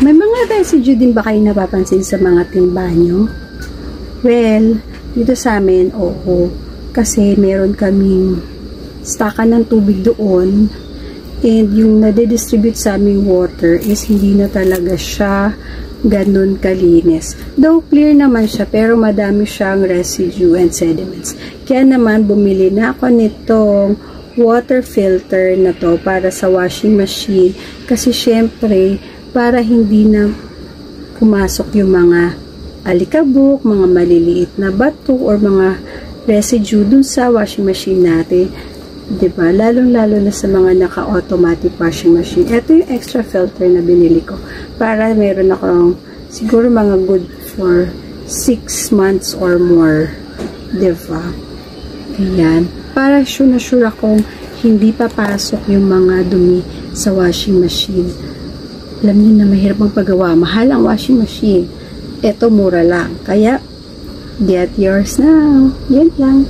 May mga residue din ba kayo napapansin sa mga timba nyo? Well, dito sa amin, oo. Kasi meron kaming stockan ng tubig doon. And yung nade-distribute sa aming water is hindi na talaga siya ganun kalinis. Though clear naman siya, pero madami siyang residue and sediments. Kaya naman, bumili na ako nitong water filter na to para sa washing machine. Kasi syempre, para hindi na pumasok yung mga alikabok, mga maliliit na bato, or mga residue dun sa washing machine natin. Diba? Lalong-lalo na sa mga naka-automatic washing machine. Ito yung extra filter na binili ko. Para meron akong siguro mga good for 6 months or more. Diba? Ayan. Para sure na sure akong hindi papasok yung mga dumi sa washing machine. Alam niyo na mahirap ang paggawa. Mahal ang washing machine. Ito mura lang. Kaya, get yours now. Yan lang.